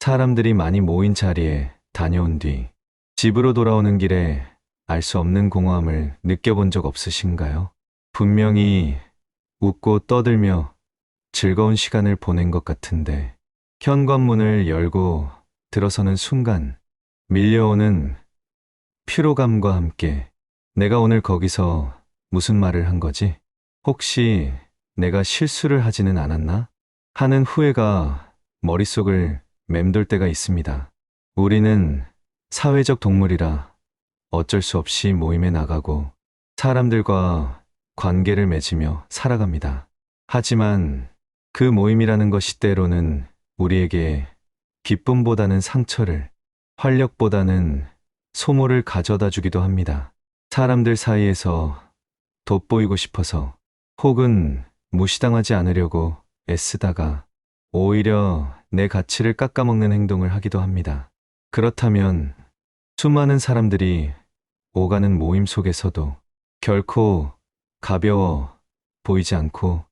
사람들이 많이 모인 자리에 다녀온 뒤 집으로 돌아오는 길에 알 수 없는 공허함을 느껴본 적 없으신가요? 분명히 웃고 떠들며 즐거운 시간을 보낸 것 같은데 현관문을 열고 들어서는 순간 밀려오는 피로감과 함께 내가 오늘 거기서 무슨 말을 한 거지? 혹시 내가 실수를 하지는 않았나? 하는 후회가 머릿속을 맴돌 때가 있습니다. 우리는 사회적 동물이라 어쩔 수 없이 모임에 나가고 사람들과 관계를 맺으며 살아갑니다. 하지만 그 모임이라는 것이 때로는 우리에게 기쁨보다는 상처를, 활력보다는 소모를 가져다 주기도 합니다. 사람들 사이에서 돋보이고 싶어서 혹은 무시당하지 않으려고 애쓰다가 오히려 내 가치를 깎아먹는 행동을 하기도 합니다. 그렇다면 수많은 사람들이 오가는 모임 속에서도 결코 가벼워 보이지 않고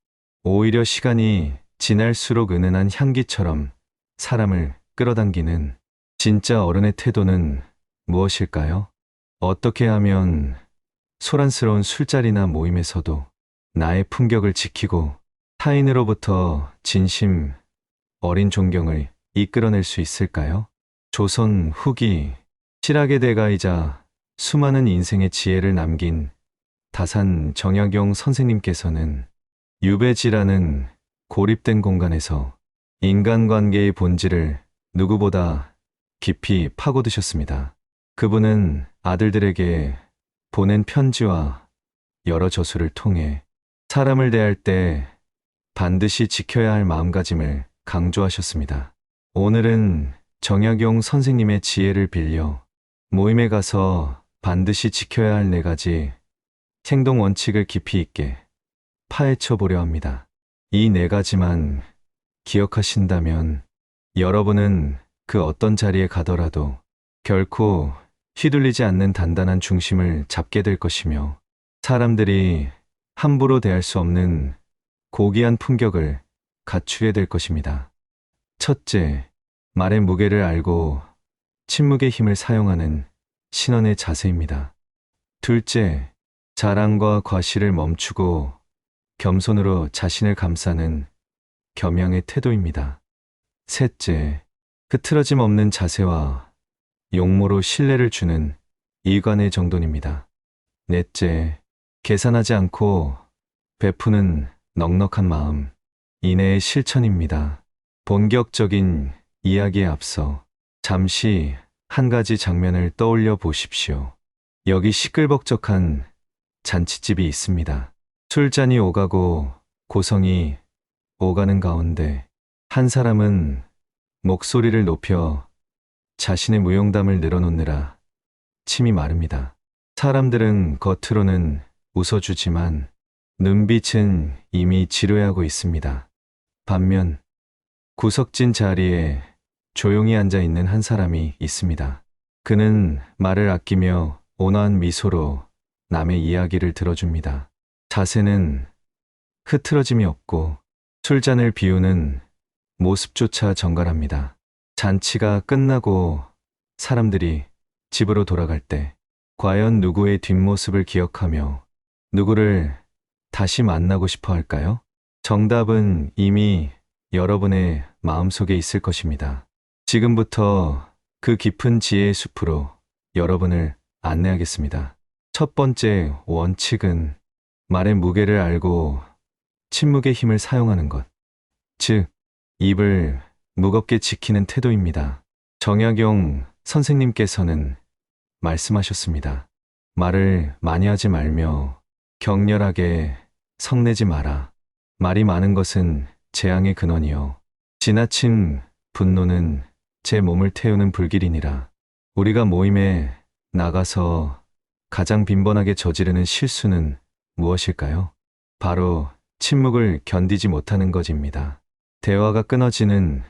오히려 시간이 지날수록 은은한 향기처럼 사람을 끌어당기는 진짜 어른의 태도는 무엇일까요? 어떻게 하면 소란스러운 술자리나 모임에서도 나의 품격을 지키고 타인으로부터 진심 어린 존경을 이끌어낼 수 있을까요? 조선 후기 실학의 대가이자 수많은 인생의 지혜를 남긴 다산 정약용 선생님께서는 유배지라는 고립된 공간에서 인간관계의 본질을 누구보다 깊이 파고드셨습니다. 그분은 아들들에게 보낸 편지와 여러 저술을 통해 사람을 대할 때 반드시 지켜야 할 마음가짐을 강조하셨습니다. 오늘은 정약용 선생님의 지혜를 빌려 모임에 가서 반드시 지켜야 할 4가지 행동 원칙을 깊이 있게 파헤쳐 보려 합니다. 이 4가지만 기억하신다면 여러분은 그 어떤 자리에 가더라도 결코 휘둘리지 않는 단단한 중심을 잡게 될 것이며 사람들이 함부로 대할 수 없는 고귀한 품격을 갖추게 될 것입니다. 첫째, 말의 무게를 알고 침묵의 힘을 사용하는 신원의 자세입니다. 둘째, 자랑과 과시를 멈추고 겸손으로 자신을 감싸는 겸양의 태도입니다. 셋째, 흐트러짐 없는 자세와 용모로 신뢰를 주는 이관의 정돈입니다. 넷째, 계산하지 않고 베푸는 넉넉한 마음, 인내의 실천입니다. 본격적인 이야기에 앞서 잠시 한 가지 장면을 떠올려 보십시오. 여기 시끌벅적한 잔칫집이 있습니다. 술잔이 오가고 고성이 오가는 가운데 한 사람은 목소리를 높여 자신의 무용담을 늘어놓느라 침이 마릅니다. 사람들은 겉으로는 웃어주지만 눈빛은 이미 지루해하고 있습니다. 반면 구석진 자리에 조용히 앉아 있는 한 사람이 있습니다. 그는 말을 아끼며 온화한 미소로 남의 이야기를 들어줍니다. 자세는 흐트러짐이 없고 술잔을 비우는 모습조차 정갈합니다. 잔치가 끝나고 사람들이 집으로 돌아갈 때 과연 누구의 뒷모습을 기억하며 누구를 다시 만나고 싶어 할까요? 정답은 이미 여러분의 마음속에 있을 것입니다. 지금부터 그 깊은 지혜의 숲으로 여러분을 안내하겠습니다. 첫 번째 원칙은 말의 무게를 알고 침묵의 힘을 사용하는 것, 즉 입을 무겁게 지키는 태도입니다. 정약용 선생님께서는 말씀하셨습니다. 말을 많이 하지 말며 격렬하게 성내지 마라. 말이 많은 것은 재앙의 근원이요 지나친 분노는 제 몸을 태우는 불길이니라. 우리가 모임에 나가서 가장 빈번하게 저지르는 실수는 무엇일까요? 바로 침묵을 견디지 못하는 것입니다. 대화가 끊어지는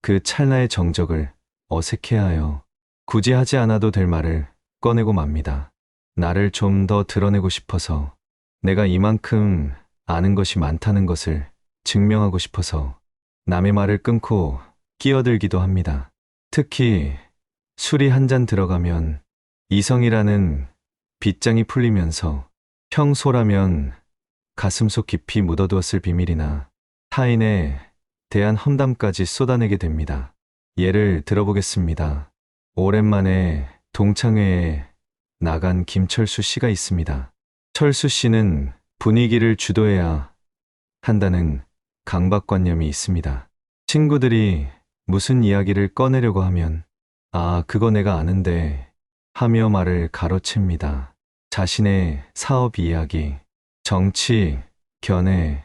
그 찰나의 정적을 어색해하여 굳이 하지 않아도 될 말을 꺼내고 맙니다. 나를 좀 더 드러내고 싶어서, 내가 이만큼 아는 것이 많다는 것을 증명하고 싶어서 남의 말을 끊고 끼어들기도 합니다. 특히 술이 한 잔 들어가면 이성이라는 빗장이 풀리면서 평소라면 가슴속 깊이 묻어두었을 비밀이나 타인에 대한 험담까지 쏟아내게 됩니다. 예를 들어보겠습니다. 오랜만에 동창회에 나간 김철수 씨가 있습니다. 철수 씨는 분위기를 주도해야 한다는 강박관념이 있습니다. 친구들이 무슨 이야기를 꺼내려고 하면 아, 그거 내가 아는데 하며 말을 가로챕니다. 자신의 사업 이야기, 정치, 견해,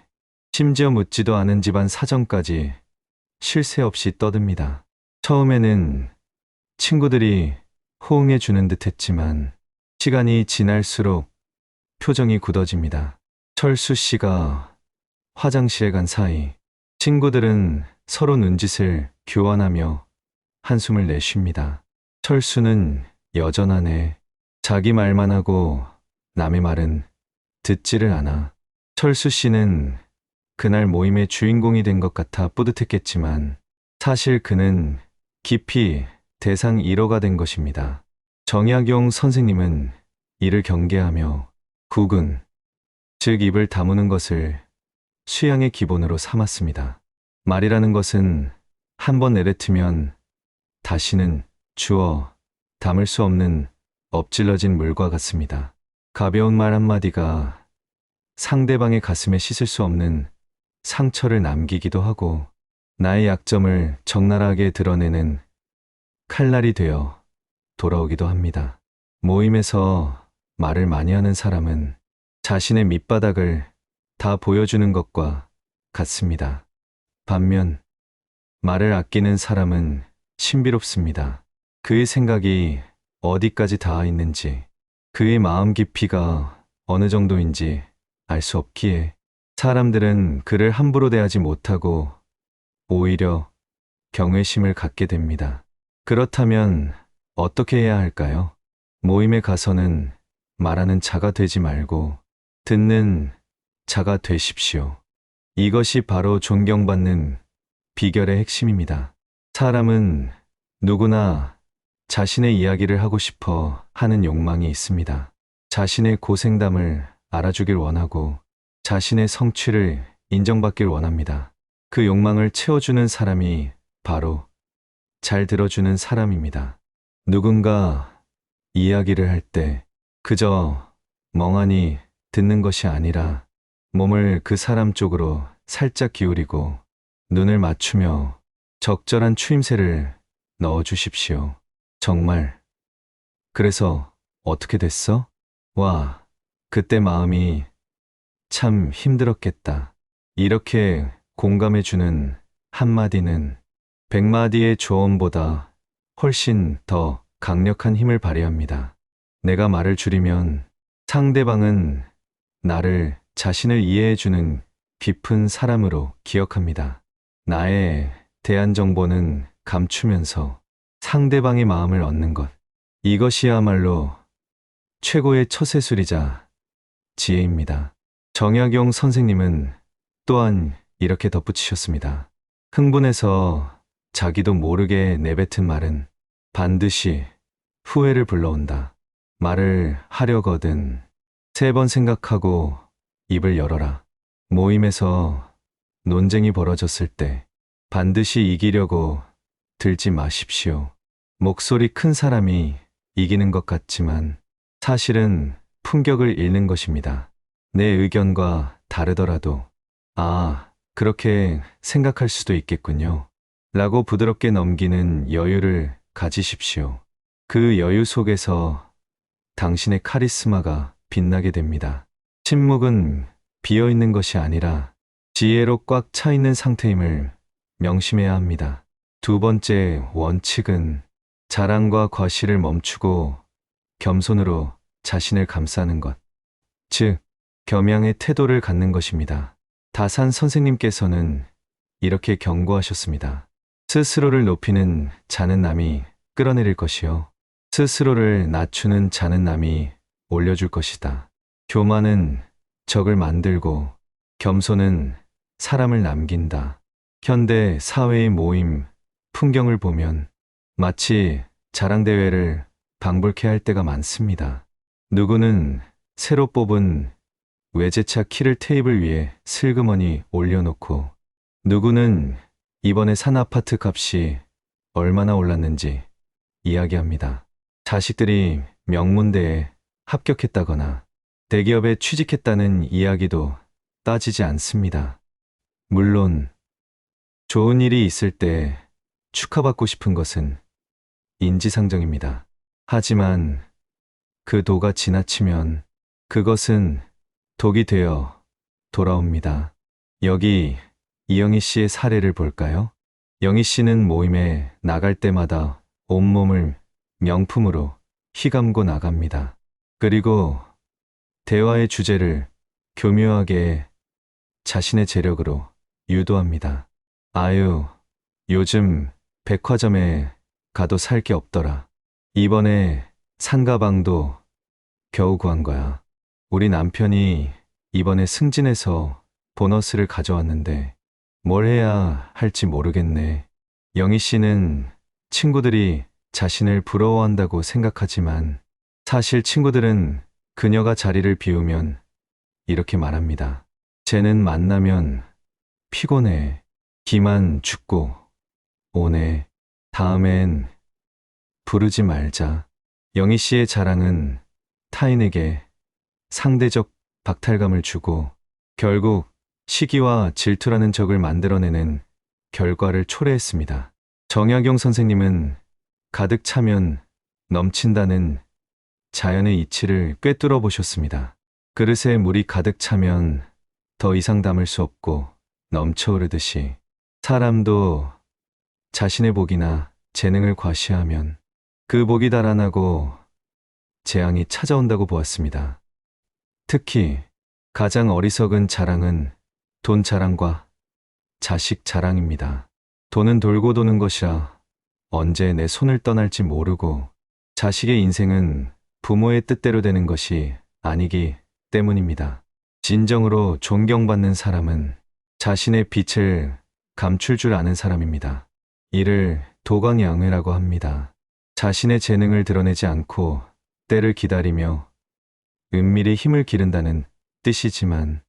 심지어 묻지도 않은 집안 사정까지 쉴 새 없이 떠듭니다. 처음에는 친구들이 호응해 주는 듯 했지만 시간이 지날수록 표정이 굳어집니다. 철수 씨가 화장실에 간 사이 친구들은 서로 눈짓을 교환하며 한숨을 내쉽니다. 철수는 여전하네. 자기 말만 하고 남의 말은 듣지를 않아. 철수 씨는 그날 모임의 주인공이 된 것 같아 뿌듯했겠지만 사실 그는 깊이 대상 1호가 된 것입니다. 정약용 선생님은 이를 경계하며 국은, 즉 입을 다무는 것을 수양의 기본으로 삼았습니다. 말이라는 것은 한번 내뱉으면 다시는 주워 담을 수 없는 엎질러진 물과 같습니다. 가벼운 말 한마디가 상대방의 가슴에 씻을 수 없는 상처를 남기기도 하고 나의 약점을 적나라하게 드러내는 칼날이 되어 돌아오기도 합니다. 모임에서 말을 많이 하는 사람은 자신의 밑바닥을 다 보여주는 것과 같습니다. 반면 말을 아끼는 사람은 신비롭습니다. 그의 생각이 어디까지 닿아 있는지, 그의 마음 깊이가 어느 정도인지 알 수 없기에 사람들은 그를 함부로 대하지 못하고 오히려 경외심을 갖게 됩니다. 그렇다면 어떻게 해야 할까요? 모임에 가서는 말하는 자가 되지 말고 듣는 자가 되십시오. 이것이 바로 존경받는 비결의 핵심입니다. 사람은 누구나 자신의 이야기를 하고 싶어 하는 욕망이 있습니다. 자신의 고생담을 알아주길 원하고 자신의 성취를 인정받길 원합니다. 그 욕망을 채워주는 사람이 바로 잘 들어주는 사람입니다. 누군가 이야기를 할 때 그저 멍하니 듣는 것이 아니라 몸을 그 사람 쪽으로 살짝 기울이고 눈을 맞추며 적절한 추임새를 넣어주십시오. 정말. 그래서 어떻게 됐어? 와, 그때 마음이 참 힘들었겠다. 이렇게 공감해주는 한마디는 100마디의 조언보다 훨씬 더 강력한 힘을 발휘합니다. 내가 말을 줄이면 상대방은 나를 자신을 이해해주는 깊은 사람으로 기억합니다. 나에 대한 정보는 감추면서 상대방의 마음을 얻는 것. 이것이야말로 최고의 처세술이자 지혜입니다. 정약용 선생님은 또한 이렇게 덧붙이셨습니다. 흥분해서 자기도 모르게 내뱉은 말은 반드시 후회를 불러온다. 말을 하려거든 3번 생각하고 입을 열어라. 모임에서 논쟁이 벌어졌을 때 반드시 이기려고 들지 마십시오. 목소리 큰 사람이 이기는 것 같지만 사실은 품격을 잃는 것입니다. 내 의견과 다르더라도 아, 그렇게 생각할 수도 있겠군요. 라고 부드럽게 넘기는 여유를 가지십시오. 그 여유 속에서 당신의 카리스마가 빛나게 됩니다. 침묵은 비어있는 것이 아니라 지혜로 꽉 차 있는 상태임을 명심해야 합니다. 두 번째 원칙은 자랑과 과시를 멈추고 겸손으로 자신을 감싸는 것, 즉 겸양의 태도를 갖는 것입니다. 다산 선생님께서는 이렇게 경고하셨습니다. 스스로를 높이는 자는 남이 끌어내릴 것이요, 스스로를 낮추는 자는 남이 올려줄 것이다. 교만은 적을 만들고 겸손은 사람을 남긴다. 현대 사회의 모임 풍경을 보면 마치 자랑대회를 방불케 할 때가 많습니다. 누구는 새로 뽑은 외제차 키를 테이블 위에 슬그머니 올려놓고, 누구는 이번에 산 아파트 값이 얼마나 올랐는지 이야기합니다. 자식들이 명문대에 합격했다거나 대기업에 취직했다는 이야기도 따지지 않습니다. 물론 좋은 일이 있을 때 축하받고 싶은 것은 인지상정입니다. 하지만 그 도가 지나치면 그것은 독이 되어 돌아옵니다. 여기 이영희 씨의 사례를 볼까요? 영희 씨는 모임에 나갈 때마다 온몸을 명품으로 휘감고 나갑니다. 그리고 대화의 주제를 교묘하게 자신의 재력으로 유도합니다. 아유, 요즘 백화점에 가도 살 게 없더라. 이번에 산 가방도 겨우 구한 거야. 우리 남편이 이번에 승진해서 보너스를 가져왔는데 뭘 해야 할지 모르겠네. 영희 씨는 친구들이 자신을 부러워한다고 생각하지만 사실 친구들은 그녀가 자리를 비우면 이렇게 말합니다. 쟤는 만나면 피곤해. 기만 죽고 오네. 다음엔 부르지 말자. 영희 씨의 자랑은 타인에게 상대적 박탈감을 주고 결국 시기와 질투라는 적을 만들어내는 결과를 초래했습니다. 정약용 선생님은 가득 차면 넘친다는 자연의 이치를 꿰뚫어 보셨습니다. 그릇에 물이 가득 차면 더 이상 담을 수 없고 넘쳐흐르듯이 사람도 자신의 복이나 재능을 과시하면 그 복이 달아나고 재앙이 찾아온다고 보았습니다. 특히 가장 어리석은 자랑은 돈 자랑과 자식 자랑입니다. 돈은 돌고 도는 것이라 언제 내 손을 떠날지 모르고 자식의 인생은 부모의 뜻대로 되는 것이 아니기 때문입니다. 진정으로 존경받는 사람은 자신의 빛을 감출 줄 아는 사람입니다. 이를 도광양회라고 합니다. 자신의 재능을 드러내지 않고 때를 기다리며 은밀히 힘을 기른다는 뜻이지만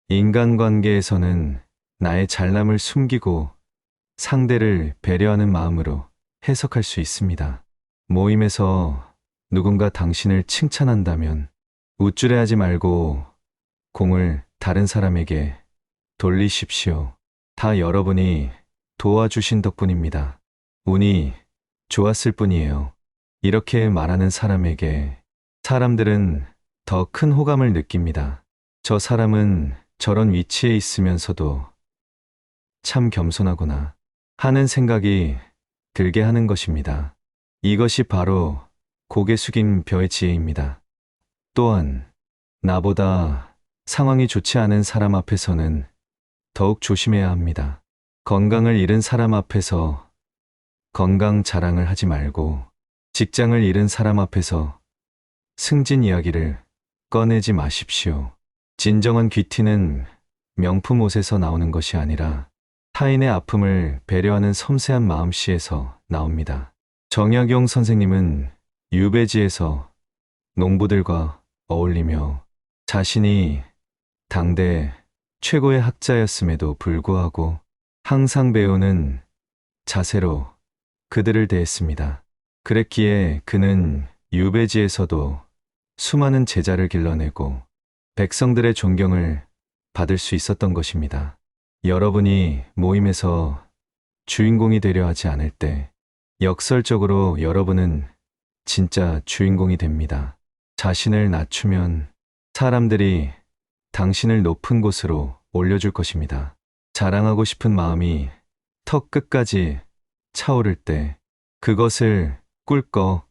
인간관계에서는 나의 잘남을 숨기고 상대를 배려하는 마음으로 해석할 수 있습니다. 모임에서 누군가 당신을 칭찬한다면 우쭐해하지 말고 공을 다른 사람에게 돌리십시오. 다 여러분이 도와주신 덕분입니다. 운이 좋았을 뿐이에요. 이렇게 말하는 사람에게 사람들은 더 큰 호감을 느낍니다. 저 사람은 저런 위치에 있으면서도 참 겸손하구나 하는 생각이 들게 하는 것입니다. 이것이 바로 고개 숙인 벼의 지혜입니다. 또한 나보다 상황이 좋지 않은 사람 앞에서는 더욱 조심해야 합니다. 건강을 잃은 사람 앞에서 건강 자랑을 하지 말고 직장을 잃은 사람 앞에서 승진 이야기를 꺼내지 마십시오. 진정한 귀티는 명품 옷에서 나오는 것이 아니라 타인의 아픔을 배려하는 섬세한 마음씨에서 나옵니다. 정약용 선생님은 유배지에서 농부들과 어울리며 자신이 당대 최고의 학자였음에도 불구하고 항상 배우는 자세로 그들을 대했습니다. 그랬기에 그는 유배지에서도 수많은 제자를 길러내고 백성들의 존경을 받을 수 있었던 것입니다. 여러분이 모임에서 주인공이 되려 하지 않을 때 역설적으로 여러분은 진짜 주인공이 됩니다. 자신을 낮추면 사람들이 당신을 높은 곳으로 올려줄 것입니다. 자랑하고 싶은 마음이 턱 끝까지 차오를 때 그것을 꿀꺽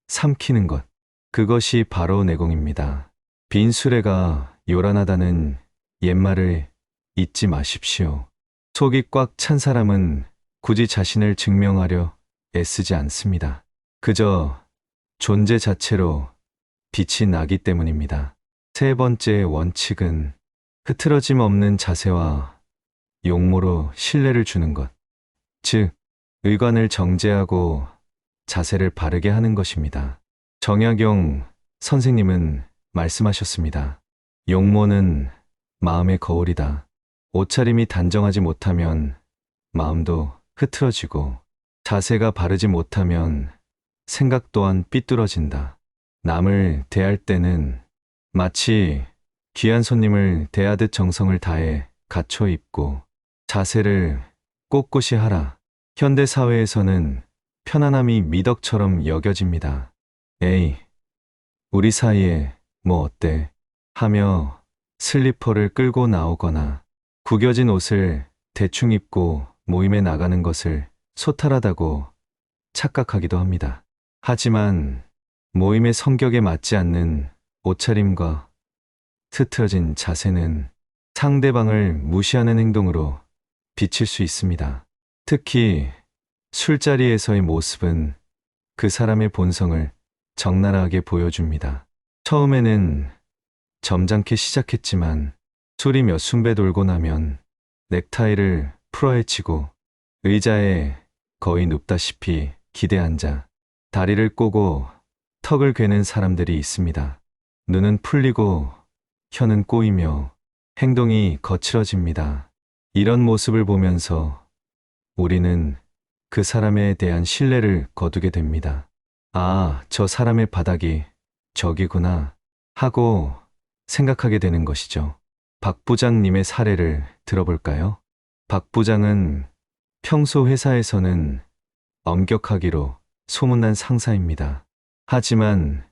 삼키는 것, 그것이 바로 내공입니다. 빈 수레가 요란하다는 옛말을 잊지 마십시오. 속이 꽉 찬 사람은 굳이 자신을 증명하려 애쓰지 않습니다. 그저 존재 자체로 빛이 나기 때문입니다. 세 번째 원칙은 흐트러짐 없는 자세와 용모로 신뢰를 주는 것. 즉, 의관을 정제하고 자세를 바르게 하는 것입니다. 정약용 선생님은 말씀하셨습니다. 용모는 마음의 거울이다. 옷차림이 단정하지 못하면 마음도 흐트러지고 자세가 바르지 못하면 생각 또한 삐뚤어진다. 남을 대할 때는 마치 귀한 손님을 대하듯 정성을 다해 갖춰 입고 자세를 꼿꼿이 하라. 현대 사회에서는 편안함이 미덕처럼 여겨집니다. 에이, 우리 사이에 뭐 어때? 하며 슬리퍼를 끌고 나오거나 구겨진 옷을 대충 입고 모임에 나가는 것을 소탈하다고 착각하기도 합니다. 하지만 모임의 성격에 맞지 않는 옷차림과 흐트러진 자세는 상대방을 무시하는 행동으로 비칠 수 있습니다. 특히 술자리에서의 모습은 그 사람의 본성을 적나라하게 보여줍니다. 처음에는 점잖게 시작했지만 술이 몇 순배 돌고 나면 넥타이를 풀어헤치고 의자에 거의 눕다시피 기대 앉아 다리를 꼬고 턱을 괴는 사람들이 있습니다. 눈은 풀리고 혀는 꼬이며 행동이 거칠어집니다. 이런 모습을 보면서 우리는 그 사람에 대한 신뢰를 거두게 됩니다. 아, 저 사람의 바닥이 저기구나 하고 생각하게 되는 것이죠. 박 부장님의 사례를 들어볼까요? 박 부장은 평소 회사에서는 엄격하기로 소문난 상사입니다. 하지만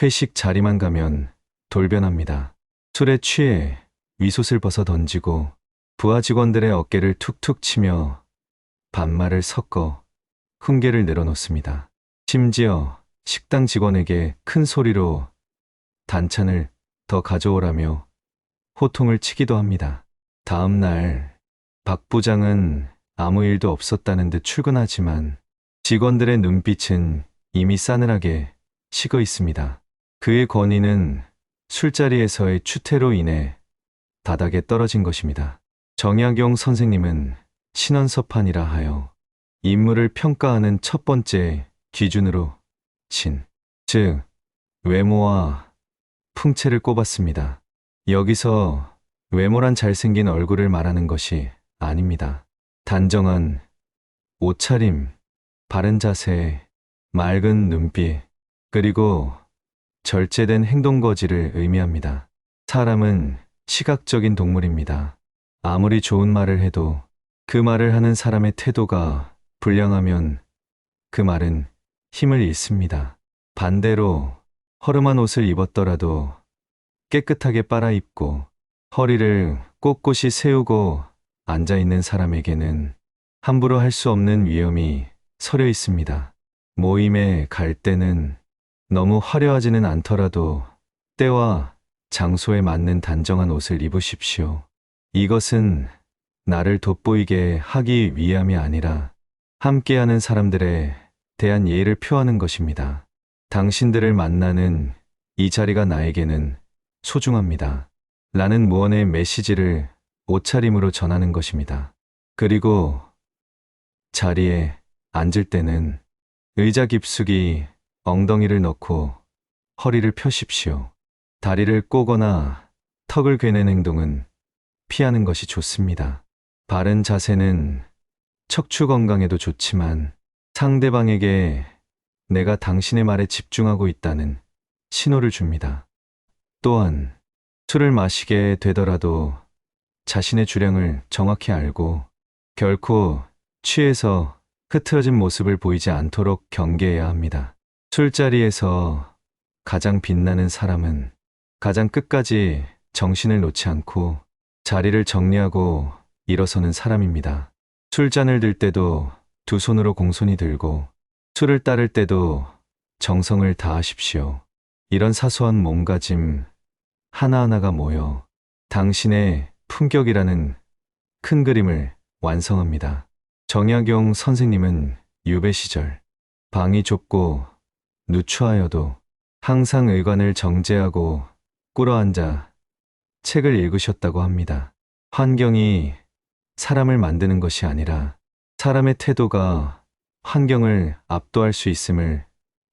회식 자리만 가면 돌변합니다. 술에 취해 위솥을 벗어 던지고 부하 직원들의 어깨를 툭툭 치며 반말을 섞어 훈계를 내려놓습니다. 심지어 식당 직원에게 큰 소리로 단찬을 더 가져오라며 호통을 치기도 합니다. 다음 날 박 부장은 아무 일도 없었다는 듯 출근하지만 직원들의 눈빛은 이미 싸늘하게 식어 있습니다. 그의 권위는 술자리에서의 추태로 인해 바닥에 떨어진 것입니다. 정약용 선생님은 신원서판이라 하여 인물을 평가하는 첫 번째 기준으로 즉 외모와 풍채를 꼽았습니다. 여기서 외모란 잘생긴 얼굴을 말하는 것이 아닙니다. 단정한 옷차림, 바른 자세, 맑은 눈빛, 그리고 절제된 행동 거지를 의미합니다. 사람은 시각적인 동물입니다. 아무리 좋은 말을 해도 그 말을 하는 사람의 태도가 불량하면 그 말은 힘을 잃습니다. 반대로 허름한 옷을 입었더라도 깨끗하게 빨아입고 허리를 꼿꼿이 세우고 앉아있는 사람에게는 함부로 할 수 없는 위엄이 서려 있습니다. 모임에 갈 때는 너무 화려하지는 않더라도 때와 장소에 맞는 단정한 옷을 입으십시오. 이것은 나를 돋보이게 하기 위함이 아니라 함께하는 사람들에 대한 예의를 표하는 것입니다. 당신들을 만나는 이 자리가 나에게는 소중합니다. 라는 무언의 메시지를 옷차림으로 전하는 것입니다. 그리고 자리에 앉을 때는 의자 깊숙이 엉덩이를 넣고 허리를 펴십시오. 다리를 꼬거나 턱을 괴는 행동은 피하는 것이 좋습니다. 바른 자세는 척추 건강에도 좋지만 상대방에게 내가 당신의 말에 집중하고 있다는 신호를 줍니다. 또한 술을 마시게 되더라도 자신의 주량을 정확히 알고 결코 취해서 흐트러진 모습을 보이지 않도록 경계해야 합니다. 술자리에서 가장 빛나는 사람은 가장 끝까지 정신을 놓지 않고 자리를 정리하고 일어서는 사람입니다. 술잔을 들 때도 두 손으로 공손히 들고 술을 따를 때도 정성을 다하십시오. 이런 사소한 몸가짐 하나하나가 모여 당신의 품격이라는 큰 그림을 완성합니다. 정약용 선생님은 유배 시절 방이 좁고 누추하여도 항상 의관을 정제하고 꿇어앉아 책을 읽으셨다고 합니다. 환경이 사람을 만드는 것이 아니라 사람의 태도가 환경을 압도할 수 있음을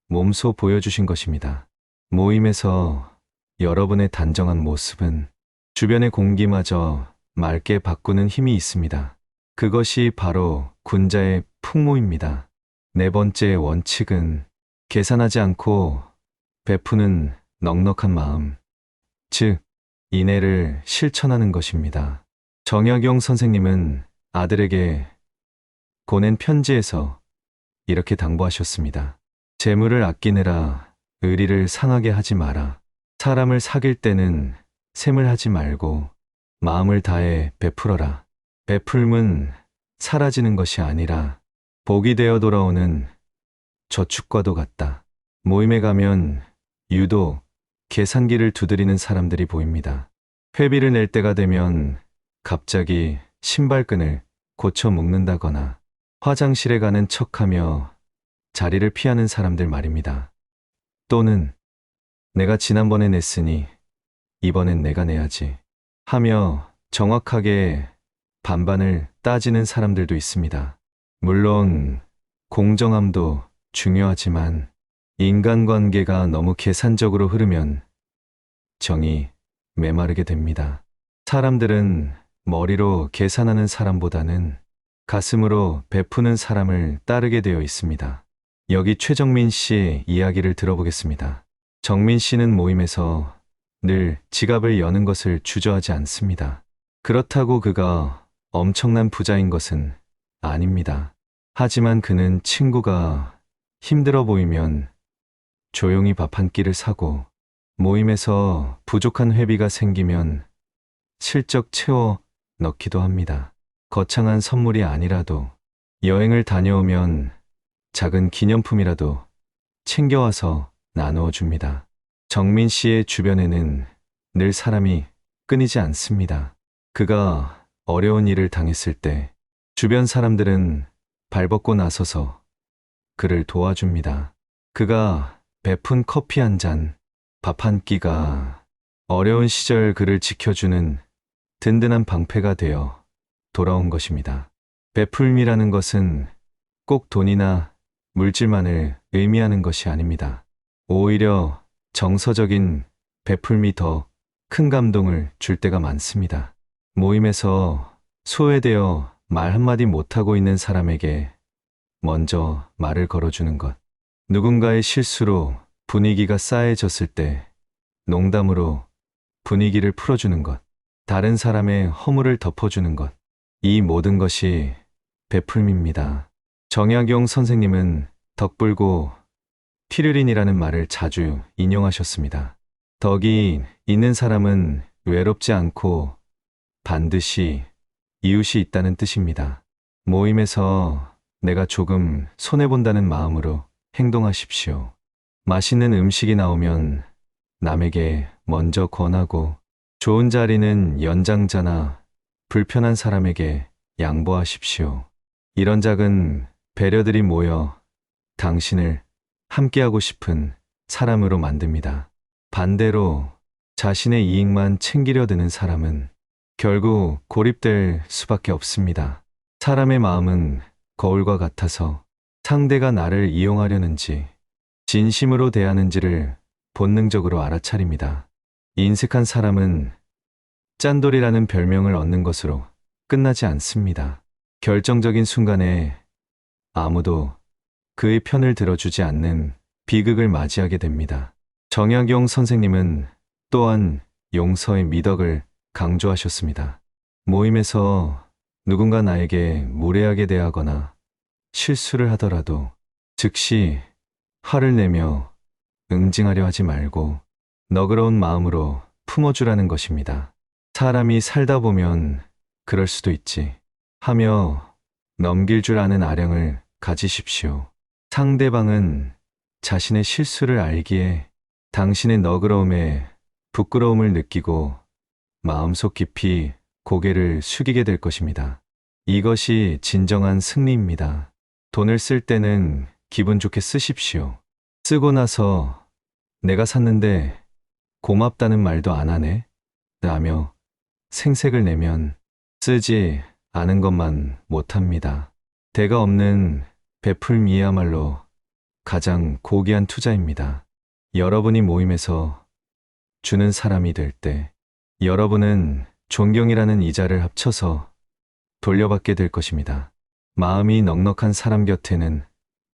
몸소 보여주신 것입니다. 모임에서 여러분의 단정한 모습은 주변의 공기마저 맑게 바꾸는 힘이 있습니다. 그것이 바로 군자의 풍모입니다. 네 번째 원칙은 계산하지 않고 베푸는 넉넉한 마음, 즉, 인애를 실천하는 것입니다. 정약용 선생님은 아들에게 보낸 편지에서 이렇게 당부하셨습니다. 재물을 아끼느라 의리를 상하게 하지 마라. 사람을 사귈 때는 샘을 하지 말고 마음을 다해 베풀어라. 베풀음은 사라지는 것이 아니라 복이 되어 돌아오는 저축과도 같다. 모임에 가면 유독 계산기를 두드리는 사람들이 보입니다. 회비를 낼 때가 되면 갑자기 신발끈을 고쳐 묶는다거나 화장실에 가는 척하며 자리를 피하는 사람들 말입니다. 또는 내가 지난번에 냈으니 이번엔 내가 내야지 하며 정확하게 반반을 따지는 사람들도 있습니다. 물론 공정함도 중요하지만 인간관계가 너무 계산적으로 흐르면 정이 메마르게 됩니다. 사람들은 머리로 계산하는 사람보다는 가슴으로 베푸는 사람을 따르게 되어 있습니다. 여기 최정민 씨 이야기를 들어보겠습니다. 정민 씨는 모임에서 늘 지갑을 여는 것을 주저하지 않습니다. 그렇다고 그가 엄청난 부자인 것은 아닙니다. 하지만 그는 친구가 힘들어 보이면 조용히 밥 한 끼를 사고 모임에서 부족한 회비가 생기면 슬쩍 채워 넣기도 합니다. 거창한 선물이 아니라도 여행을 다녀오면 작은 기념품이라도 챙겨와서 나누어 줍니다. 정민 씨의 주변에는 늘 사람이 끊이지 않습니다. 그가 어려운 일을 당했을 때 주변 사람들은 발벗고 나서서 그를 도와줍니다. 그가 베푼 커피 한 잔, 밥 한 끼가 어려운 시절 그를 지켜주는 든든한 방패가 되어 돌아온 것입니다. 베풀미라는 것은 꼭 돈이나 물질만을 의미하는 것이 아닙니다. 오히려 정서적인 베풀미 더 큰 감동을 줄 때가 많습니다. 모임에서 소외되어 말 한마디 못하고 있는 사람에게 먼저 말을 걸어주는 것. 누군가의 실수로 분위기가 싸해졌을 때 농담으로 분위기를 풀어주는 것. 다른 사람의 허물을 덮어주는 것. 이 모든 것이 베풀미입니다. 정약용 선생님은 덕불고 티르린이라는 말을 자주 인용하셨습니다. 덕이 있는 사람은 외롭지 않고 반드시 이웃이 있다는 뜻입니다. 모임에서 내가 조금 손해본다는 마음으로 행동하십시오. 맛있는 음식이 나오면 남에게 먼저 권하고 좋은 자리는 연장자나 불편한 사람에게 양보하십시오. 이런 작은 배려들이 모여 당신을 함께하고 싶은 사람으로 만듭니다. 반대로 자신의 이익만 챙기려 드는 사람은 결국 고립될 수밖에 없습니다. 사람의 마음은 거울과 같아서 상대가 나를 이용하려는지 진심으로 대하는지를 본능적으로 알아차립니다. 인색한 사람은 짠돌이라는 별명을 얻는 것으로 끝나지 않습니다. 결정적인 순간에 아무도 그의 편을 들어주지 않는 비극을 맞이하게 됩니다. 정약용 선생님은 또한 용서의 미덕을 강조하셨습니다. 모임에서 누군가 나에게 무례하게 대하거나 실수를 하더라도 즉시 화를 내며 응징하려 하지 말고 너그러운 마음으로 품어주라는 것입니다. 사람이 살다 보면 그럴 수도 있지 하며 넘길 줄 아는 아량을 가지십시오. 상대방은 자신의 실수를 알기에 당신의 너그러움에 부끄러움을 느끼고 마음속 깊이 고개를 숙이게 될 것입니다. 이것이 진정한 승리입니다. 돈을 쓸 때는 기분 좋게 쓰십시오. 쓰고 나서 내가 샀는데 고맙다는 말도 안 하네? 라며 생색을 내면 쓰지 않은 것만 못합니다. 대가 없는 베풀미야말로 가장 고귀한 투자입니다. 여러분이 모임에서 주는 사람이 될 때 여러분은 존경이라는 이자를 합쳐서 돌려받게 될 것입니다. 마음이 넉넉한 사람 곁에는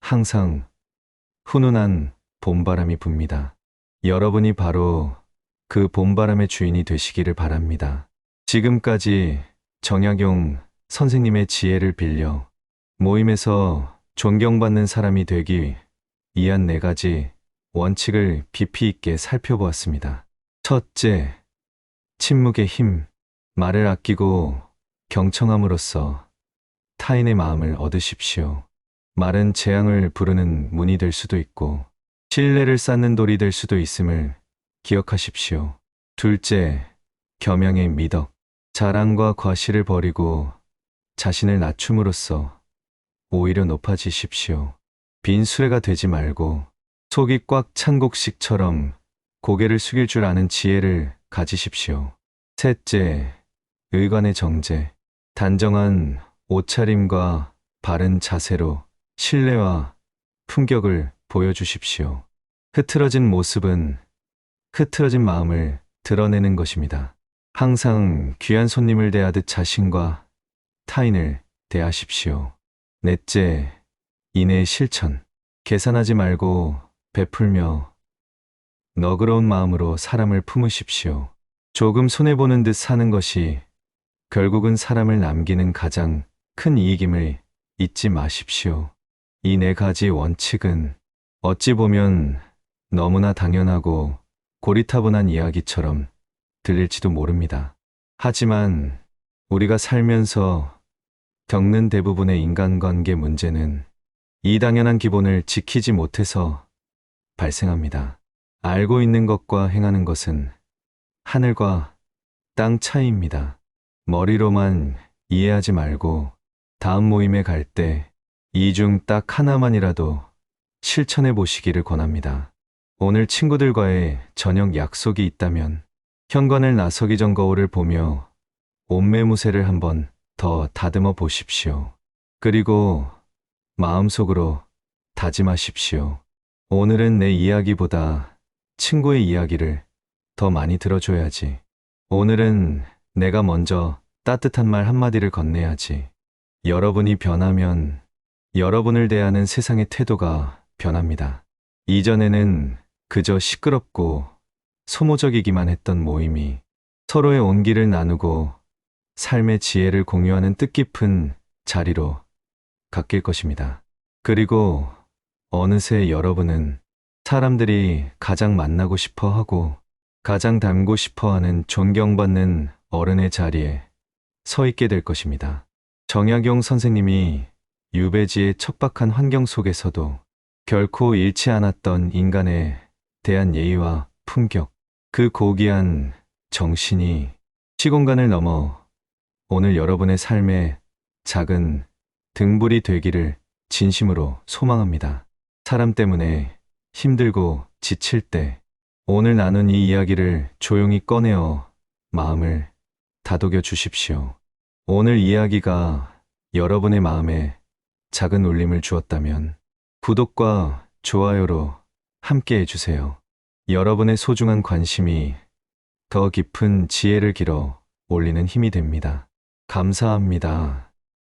항상 훈훈한 봄바람이 붑니다. 여러분이 바로 그 봄바람의 주인이 되시기를 바랍니다. 지금까지 정약용 선생님의 지혜를 빌려 모임에서 존경받는 사람이 되기 위한 4가지 원칙을 깊이 있게 살펴보았습니다. 첫째, 침묵의 힘. 말을 아끼고 경청함으로써 타인의 마음을 얻으십시오. 말은 재앙을 부르는 문이 될 수도 있고 신뢰를 쌓는 돌이 될 수도 있음을 기억하십시오. 둘째, 겸양의 미덕. 자랑과 과시를 버리고 자신을 낮춤으로써 오히려 높아지십시오. 빈 수레가 되지 말고 속이 꽉 찬 곡식처럼 고개를 숙일 줄 아는 지혜를 가지십시오. 셋째, 의관의 정제. 단정한 옷차림과 바른 자세로 신뢰와 품격을 보여주십시오. 흐트러진 모습은 흐트러진 마음을 드러내는 것입니다. 항상 귀한 손님을 대하듯 자신과 타인을 대하십시오. 넷째, 인내의 실천. 계산하지 말고 베풀며 너그러운 마음으로 사람을 품으십시오. 조금 손해보는 듯 사는 것이 결국은 사람을 남기는 가장 큰 이익임을 잊지 마십시오. 이 4가지 원칙은 어찌 보면 너무나 당연하고 고리타분한 이야기처럼 들릴지도 모릅니다. 하지만 우리가 살면서 겪는 대부분의 인간관계 문제는 이 당연한 기본을 지키지 못해서 발생합니다. 알고 있는 것과 행하는 것은 하늘과 땅 차이입니다. 머리로만 이해하지 말고 다음 모임에 갈 때 이 중 딱 하나만이라도 실천해 보시기를 권합니다. 오늘 친구들과의 저녁 약속이 있다면 현관을 나서기 전 거울을 보며 옷매무새를 한번 더 다듬어 보십시오. 그리고 마음속으로 다짐하십시오. 오늘은 내 이야기보다 친구의 이야기를 더 많이 들어줘야지. 오늘은 내가 먼저 따뜻한 말 한마디를 건네야지. 여러분이 변하면 여러분을 대하는 세상의 태도가 변합니다. 이전에는 그저 시끄럽고 소모적이기만 했던 모임이 서로의 온기를 나누고 삶의 지혜를 공유하는 뜻깊은 자리로 바뀔 것입니다. 그리고 어느새 여러분은 사람들이 가장 만나고 싶어 하고 가장 닮고 싶어 하는 존경받는 어른의 자리에 서 있게 될 것입니다. 정약용 선생님이 유배지의 척박한 환경 속에서도 결코 잃지 않았던 인간에 대한 예의와 품격, 그 고귀한 정신이 시공간을 넘어 오늘 여러분의 삶의 작은 등불이 되기를 진심으로 소망합니다. 사람 때문에 힘들고 지칠 때 오늘 나눈 이 이야기를 조용히 꺼내어 마음을 다독여 주십시오. 오늘 이야기가 여러분의 마음에 작은 울림을 주었다면 구독과 좋아요로 함께 해주세요. 여러분의 소중한 관심이 더 깊은 지혜를 길어 올리는 힘이 됩니다. 감사합니다.